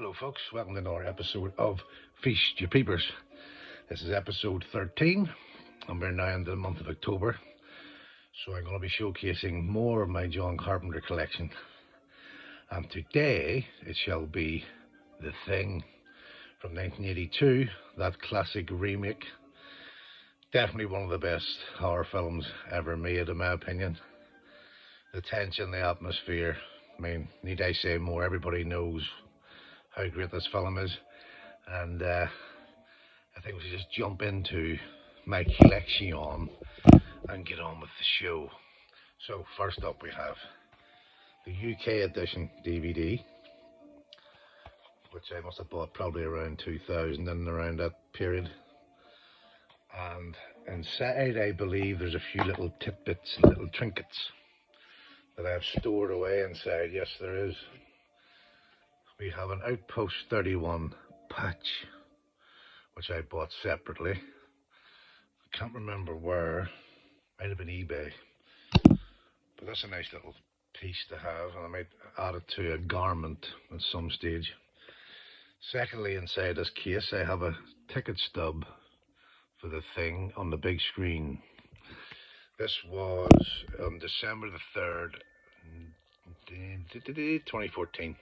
Hello folks, welcome to another episode of Feast Your Peepers. This is episode 13 and we're now into the month of October, so I'm going to be showcasing more of my John Carpenter collection, and today it shall be The Thing from 1982, that classic remake. Definitely one of the best horror films ever made in my opinion. The tension, the atmosphere, I mean, need I say more? Everybody knows how great this film is, and I think we should just jump into my collection and get on with the show. So first up we have the UK edition DVD, which I must have bought probably around 2000 and around that period, and inside I believe there's a few little tidbits, little trinkets that I've stored away inside. Yes, there is. We have an Outpost 31 patch, which I bought separately. I can't remember where, might have been eBay, but that's a nice little piece to have, and I might add it to a garment at some stage. Secondly, inside this case I have a ticket stub for The Thing on the big screen. This was on December the 3rd, 2014,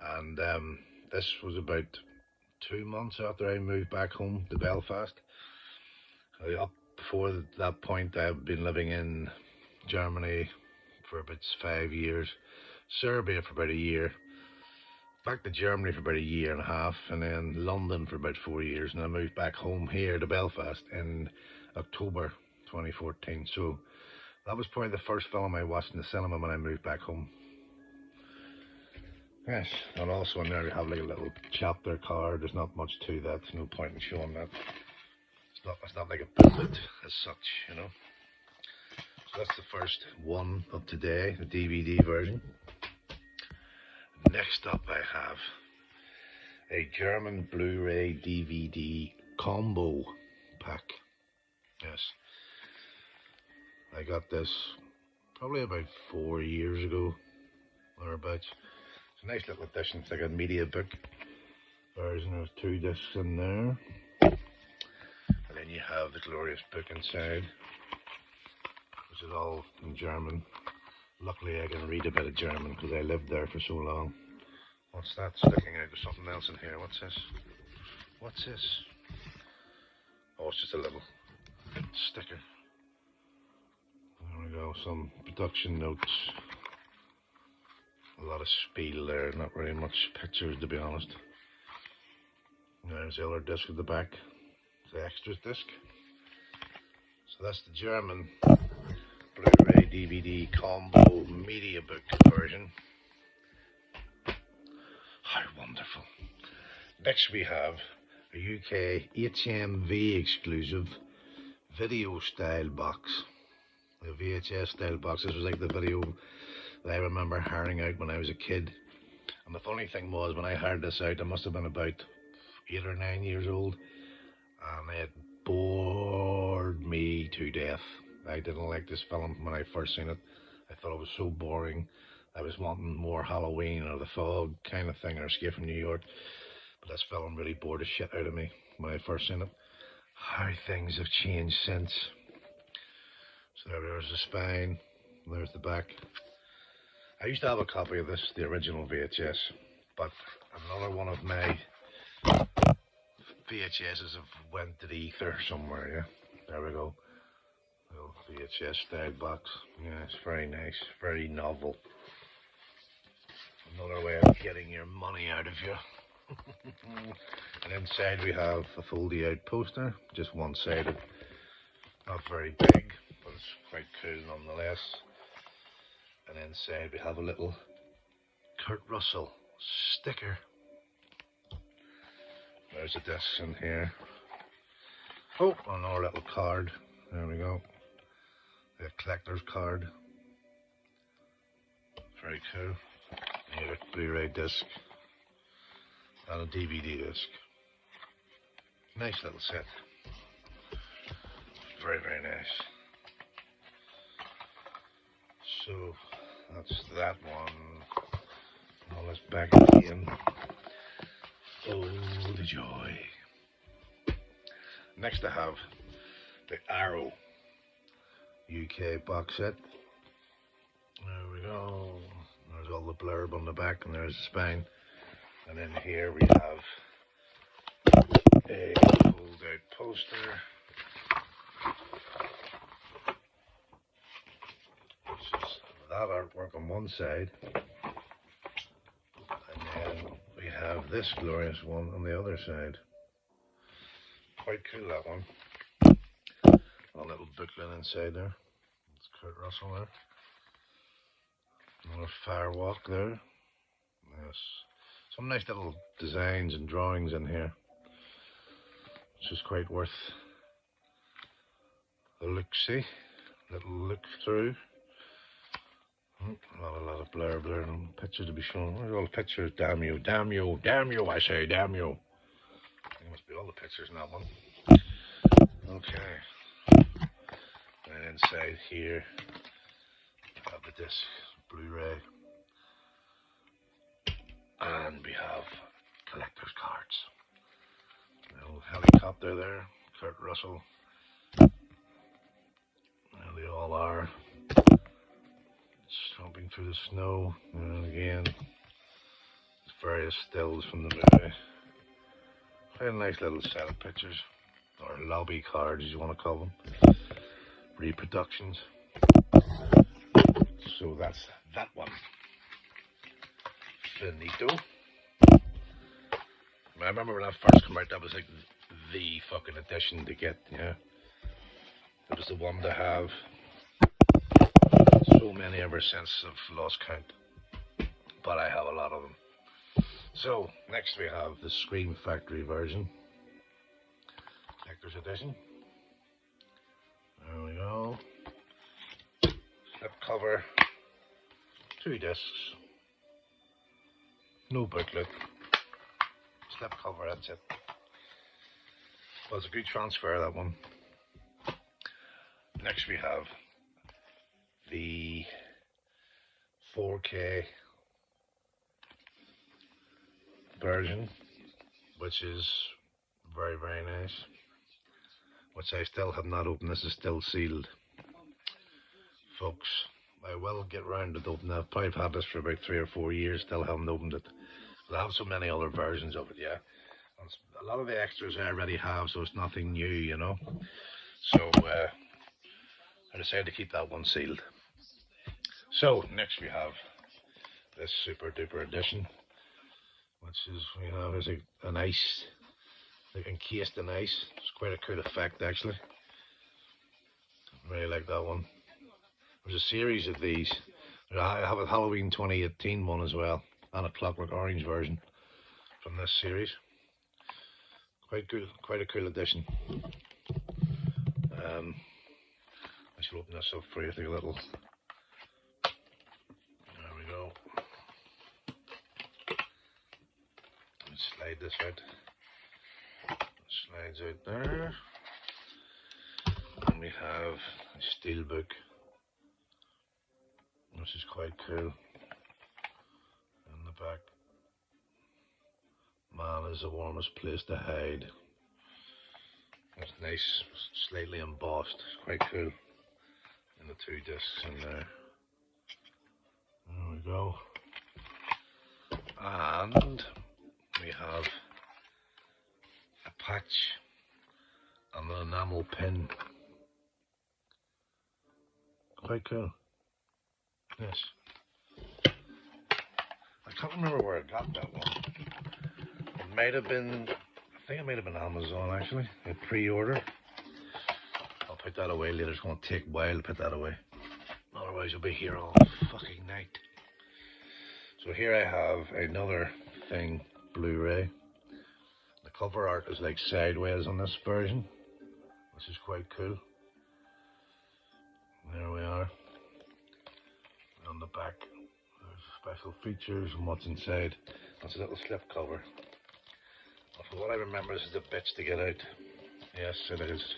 and this was about 2 months after I moved back home to Belfast. Up before that point I had been living in Germany for about 5 years, Serbia for about a year, back to Germany for about a year and a half, and then London for about 4 years, and I moved back home here to Belfast in October 2014. So that was probably the first film I watched in the cinema when I moved back home. Yes, and also in there we have like a little chapter card. There's not much to that, there's no point in showing that. It's not like a booklet as such, you know. So that's the first one of today, the DVD version. Next up I have a German Blu-ray DVD combo pack. Yes, I got this probably about 4 years ago, thereabouts. It's a nice little edition. It's like a media book version. There's 2 discs in there, and then you have the glorious book inside, which is all in German. Luckily I can read a bit of German because I lived there for so long. What's that sticking out? There's something else in here. What's this? What's this? Oh, it's just a little sticker. There we go, some production notes. A lot of spiel there, not very much pictures to be honest. There's the other disc at the back, the extras disc. So that's the German Blu-ray DVD combo media book version. How wonderful. Next we have a UK HMV exclusive video style box. The VHS style box. This was like the video that I remember hiring out when I was a kid. And the funny thing was, when I hired this out, I must have been about 8 or 9 years old, and it bored me to death. I didn't like this film when I first seen it. I thought it was so boring. I was wanting more Halloween or The Fog kind of thing, or Escape from New York. But this film really bored the shit out of me when I first seen it. How things have changed since. So there's the spine, there's the back. I used to have a copy of this, the original VHS, but another one of my VHSs have went to the ether somewhere, yeah. There we go. Little VHS style box. Yeah, it's very nice, very novel. Another way of getting your money out of you. And inside we have a foldy out poster, just one-sided. Not very big, but it's quite cool nonetheless. And inside we have a little Kurt Russell sticker. There's a disc in here. Oh, another little card. There we go. The collector's card. Very cool. Here, a Blu-ray disc and a DVD disc. Nice little set. Very, very nice. So that's that one. All this back again. Oh, the joy. Next I have the Arrow UK box set. There we go. There's all the blurb on the back, and there's the spine. And then here we have a fold-out poster. Which is that artwork on one side. And then we have this glorious one on the other side. Quite cool, that one. A little booklet inside there. It's Kurt Russell there. Another firewalk there. Yes. Some nice little designs and drawings in here, which is quite worth the look-see. Little look through. Not a lot of blurb there, and pictures to be shown. Where's all the pictures? Damn you, damn you, damn you, I say, damn you. There must be all the pictures in that one. Okay. And inside here, we have the disc, Blu-ray. And we have collector's cards. The old helicopter there, Kurt Russell. There they all are. Stomping through the snow. And again, various stills from the movie. Quite a nice little set of pictures. Or lobby cards, as you want to call them. Reproductions. So that's that one. Finito. I remember when I first came out, that was like the fucking edition to get, yeah. It was the one to have. So many ever since, I've lost count. But I have a lot of them. So, next we have the Scream Factory version. Collector's edition. There we go. Slip cover. 2 discs. No booklet. Slip cover, that's it. Well, it's a good transfer, that one. Next we have the 4K version, which is very, very nice. Which I still have not opened. This is still sealed. Folks, I will get round to opening it. I've probably had this for about 3 or 4 years, still haven't opened it. But I have so many other versions of it, yeah. And a lot of the extras I already have, so it's nothing new, you know. So, I decided to keep that one sealed. So, next we have this super duper edition, which is, you know, is an ice, like encased in ice. It's quite a cool effect, actually. Really like that one. There's a series of these. I have a Halloween 2018 one as well, and a Clockwork Orange version from this series. Quite good, quite a cool edition. I shall open this up for you. Take a little. There we go. Let's slide this out. Slides out there. And we have a steelbook, which is quite cool. In the back, man is the warmest place to hide. It's nice, slightly embossed. It's quite cool. And the 2 discs in there. There we go. And we have a patch and an enamel pin. Quite cool. Yes. I can't remember where I got that one. It might have been, I think it might have been Amazon actually. A pre-order. I'll put that away later. It's going to take a while to put that away. Otherwise you'll be here all fucking night. So here I have another thing, Blu-ray. The cover art is like sideways on this version, which is quite cool. There we are. On the back, there's special features and what's inside. That's a little slip cover. From what I remember, this is the bitch to get out. Yes, it is.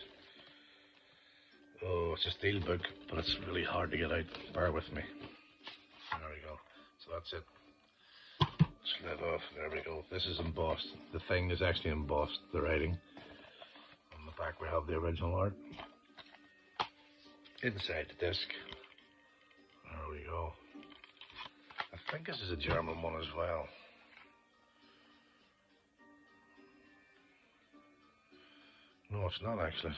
Oh, it's a steel book, but it's really hard to get out. Bear with me. There we go. So that's it. slid off. There we go. This is embossed. The thing is actually embossed, the writing. On the back we have the original art. Inside the disc. There we go. I think this is a German one as well. No, it's not actually.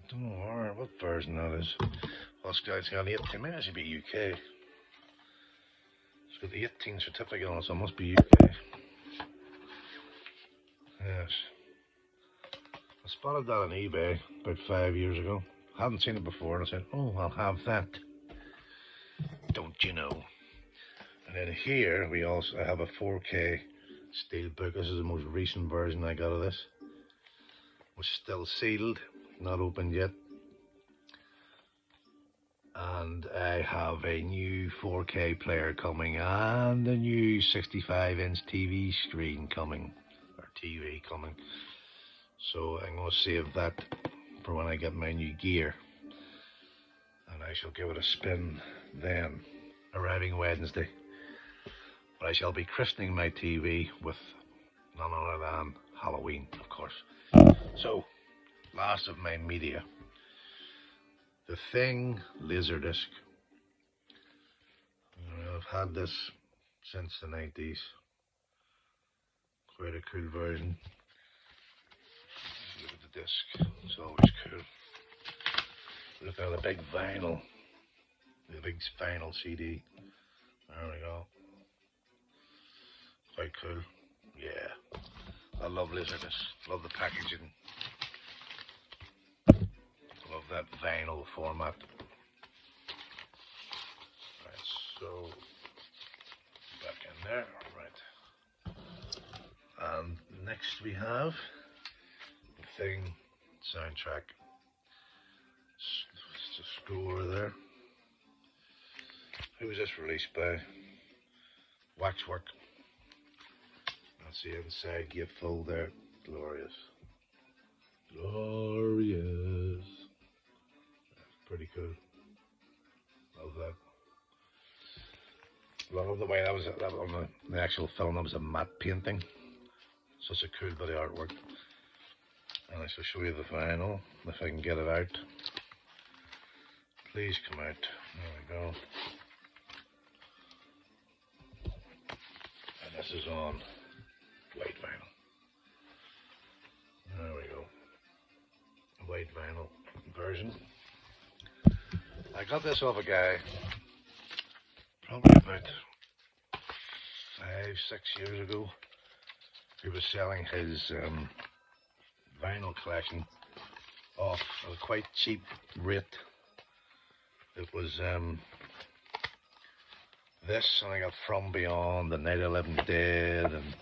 I don't know what version that is. Well, it's got an 18. Maybe it should be UK. It's got the 18 certificate on it, so it must be UK. Yes. I spotted that on eBay about 5 years ago. Hadn't seen it before, and I said, oh, I'll have that. Don't you know? And then here we also have a 4K steelbook. This is the most recent version I got of this. It's still sealed, not opened yet. And I have a new 4K player coming and a new 65-inch TV screen coming, or TV coming. So I'm going to save that for when I get my new gear. And I shall give it a spin then, arriving Wednesday. But I shall be christening my TV with none other than Halloween, of course. So, last of my media. The Thing Laserdisc. I've had this since the 90s. Quite a cool version. Look at the disc, it's always cool. Look at the big vinyl. The big vinyl CD. There we go. Quite cool. Yeah. I love Laserdisc. Love the packaging. Love that vinyl format. Right, so back in there. Right. And next we have The Thing soundtrack. It's a score there. Who was this released by? Waxwork. That's the inside gatefold there. Glorious. Glorious. That's pretty cool. Love that. Love the way that was on the actual film. That was a matte painting. Such a cool bit of artwork. And I shall show you the vinyl if I can get it out. Please come out. There we go. And this is on white vinyl. There we go. White vinyl version. I got this off a guy probably about 5-6 years ago. He was selling his vinyl collection off at a quite cheap rate. It was this, and I got From Beyond, The Night of the Living Dead, and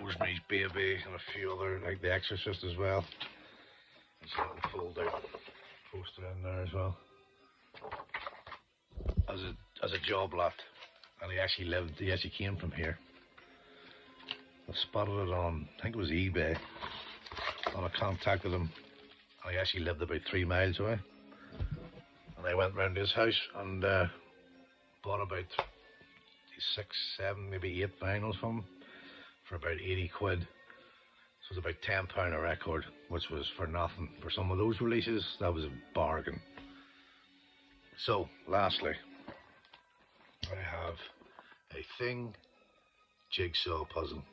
Rosemary's Baby, and a few other, like The Exorcist as well. There's a little fold-out poster in there as well. As a job lot, and he actually came from here. I spotted it on, I think it was eBay, and I contacted him, and he actually lived about 3 miles away. And I went round his house and bought about 6, 7, maybe 8 vinyls from him for about 80 quid. So it was about £10 a record, which was for nothing. For some of those releases, that was a bargain. So, lastly, I have a Thing jigsaw puzzle.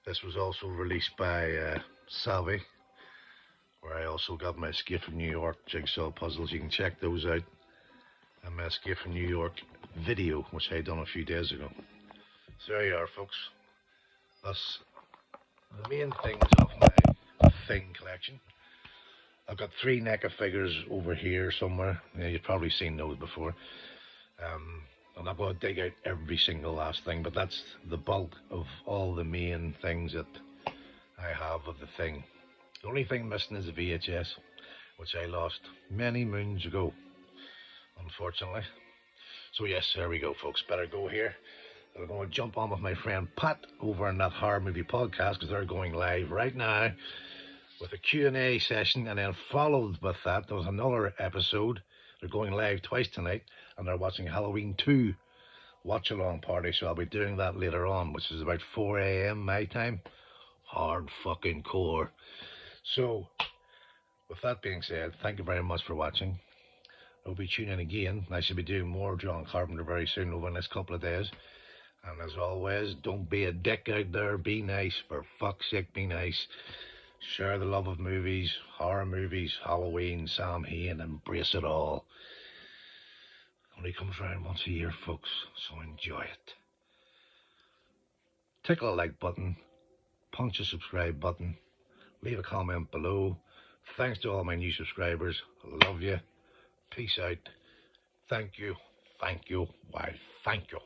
This was also released by Salvi, where I also got my Escape from New York jigsaw puzzles. You can check those out. And my Escape from New York video, which I done a few days ago. So there you are, folks. That's the main things of my Thing collection. I've got 3 NECA figures over here somewhere. Yeah, you've probably seen those before. I'm not going to dig out every single last thing, but that's the bulk of all the main things that I have of the Thing. The only thing missing is a VHS, which I lost many moons ago, unfortunately. So yes, there we go, folks. Better go here. I'm going to jump on with my friend Pat over on that horror movie podcast, because they're going live right now with a Q&A session, and then followed with that, there was another episode They're going live twice tonight, and they're watching Halloween 2 watch-along party, so I'll be doing that later on, which is about 4 a.m. my time. Hard fucking core. So, with that being said, thank you very much for watching. I'll be tuning in again. I should be doing more John Carpenter very soon over the next couple of days. And as always, don't be a dick out there. Be nice. For fuck's sake, be nice. Share the love of movies, horror movies, Halloween, Samhain, embrace it all. Only comes around once a year, folks, so enjoy it. Tickle the like button, punch the subscribe button, leave a comment below. Thanks to all my new subscribers. I love you. Peace out. Thank you. Thank you. Why, thank you.